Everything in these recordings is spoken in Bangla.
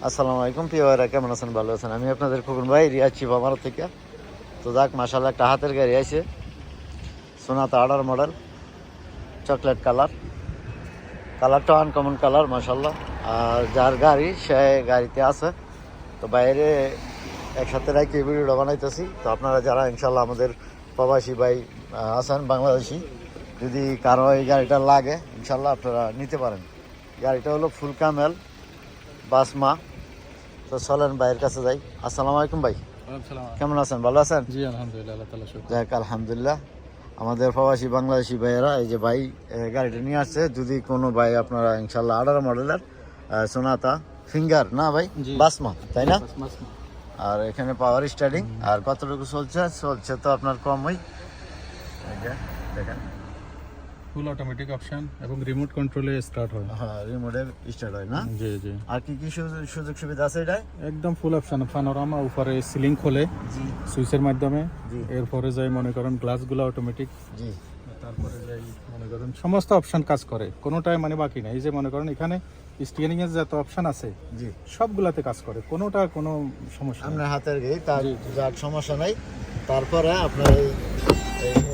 আসসালামু আলাইকুম প্রিয় ভাইরা, কেমন আছেন? ভালো আছেন? আমি আপনাদের খোকন ভাই, রিয়াজ চিপামারা থেকে। তো যাক, মাশাআল্লাহ একটা হাতের গাড়ি আছে, সোনাতা 18 মডেল, চকলেট কালারটা আনকমন কালার মাশাআল্লাহ। আর যার গাড়ি সে গাড়িতে আছে। তো বাইরে একসাথে রাখি ভিডিওটা বানাইতেছি। তো আপনারা যারা ইনশাল্লাহ আমাদের প্রবাসী ভাই আছেন, বাংলাদেশি, যদি কারো এই গাড়িটা লাগে ইনশাল্লাহ আপনারা নিতে পারেন। গাড়িটা হলো ফুল কামেল বাসমা। তো চলেন ভাইয়ের কাছে যাই। আসসালামু আলাইকুম ভাই, কেমন আছেন? ভালো আছেন? জি আলহামদুলিল্লাহ, আল্লাহ তাআলা শুকর। যাক আলহামদুলিল্লাহ। আমাদের প্রবাসী বাংলাদেশি ভাইয়েরা এই যে ভাই গাড়িটা নিয়ে আসছে। যদি কোনো ভাই আপনারা ইনশাল্লাহ 18 মডেলের সোনাতা ফিঙ্গার না ভাই, জি। বাসমা তাই না? বাস। আর এখানে পাওয়ার স্টার্টিং। আর কতটুকু চলছে তো আপনার কমই, এই যে দেখেন। ফুল অটোমেটিক অপশন এবং রিমোট কন্ট্রোলে স্টার্ট হয়। হ্যাঁ, রিমোটে স্টার্ট হয় না? জি জি, আর কি কি সুযোগ সুবিধা আছে এটাই? একদম ফুল অপশন। পানোরামা, উপরে সিলিং খোলে জি সুইচের মাধ্যমে। জি এরপরে যাই মনে করেন গ্লাসগুলো অটোমেটিক। জি তারপরে যাই মনে করেন সমস্ত অপশন কাজ করে, কোনোটাই মানে বাকি নাই। এই যে মনে করেন এখানে স্টিয়ারিং এর যত অপশন আছে জি সবগুলাতে কাজ করে, কোনোটা কোনো সমস্যা নেই। আপনার হাতের গাড়ি, তার জি, জি। যার সমস্যা নাই। তারপরে আপনার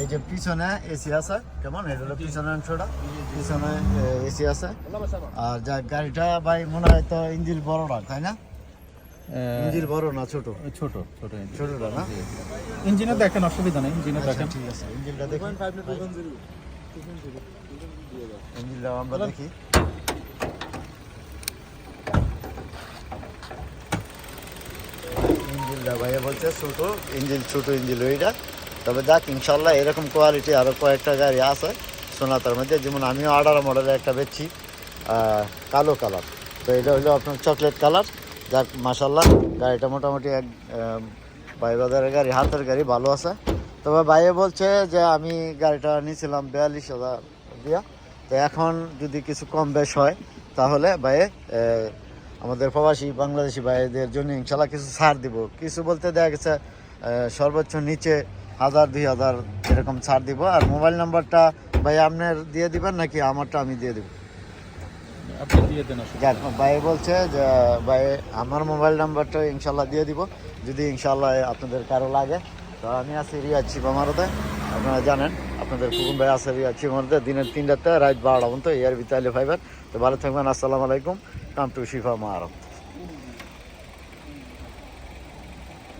এই যে পিছনে এসি আছে, কেমন এটা হলো পিছনের অংশটা, পিছনে এসি আছে। আর যা গাড়িটা ভাই মনে হয় তো ইঞ্জিন বড় না, তাই না? ইঞ্জিন বড় না ছোট? ছোট ছোট ছোটটা না? ইঞ্জিনে দেখেন, অসুবিধা নেই, ইঞ্জিনে আচ্ছা, দেখেন। ঠিক আছে, ইঞ্জিনটা দেখি। ইঞ্জিনটা আমরা দেখি। ইঞ্জিনটা ভাইয়া বলছে ছোট ইঞ্জিন, ছোট ইঞ্জিন ওইটা। তবে দেখ ইনশাল্লাহ এরকম কোয়ালিটি আরও কয়েকটা গাড়ি আছে সোনাতার মধ্যে। যেমন আমিও 18 মডেলের একটা বেচছি, কালো কালার। তো এটা হলো আপনার চকলেট কালার। যাক মাশাল্লাহ, গাড়িটা মোটামুটি এক ভাই বাজারের গাড়ি, হাতের গাড়ি, ভালো আছে। তবে ভাইয়ে বলছে যে আমি গাড়িটা নিয়েছিলাম 42,000 দিয়া। তো এখন যদি কিছু কম বেশ হয় তাহলে ভাইয়ে আমাদের প্রবাসী বাংলাদেশি ভাইদের জন্য ইনশাল্লাহ কিছু ছাড় দিব। কিছু বলতে দেখা গেছে সর্বোচ্চ নিচে 1000-2000 এরকম ছাড় দিব। আর মোবাইল নাম্বারটা ভাই আপনার দিয়ে দিবেন নাকি আমারটা আমি দিয়ে দেবো? আপনি দিয়ে দেন। যাক, ভাই বলছে যে ভাই আমার মোবাইল নাম্বারটা ইনশাল্লাহ দিয়ে দিব যদি ইনশাল্লাহ আপনাদের কারো লাগে। তো আমি আছি রিয়াজ চিপামারাতে, আপনারা জানেন আপনাদের কুকুম ভাই আছে রিয়াজ চিপামারাতে, দিনের 3টাতে রাত 12টা পর্যন্ত এয়ার ভিতরে ফাইবার। তো ভালো থাকবেন। আসসালামু আলাইকুম। Come to Shifa মাহারাত।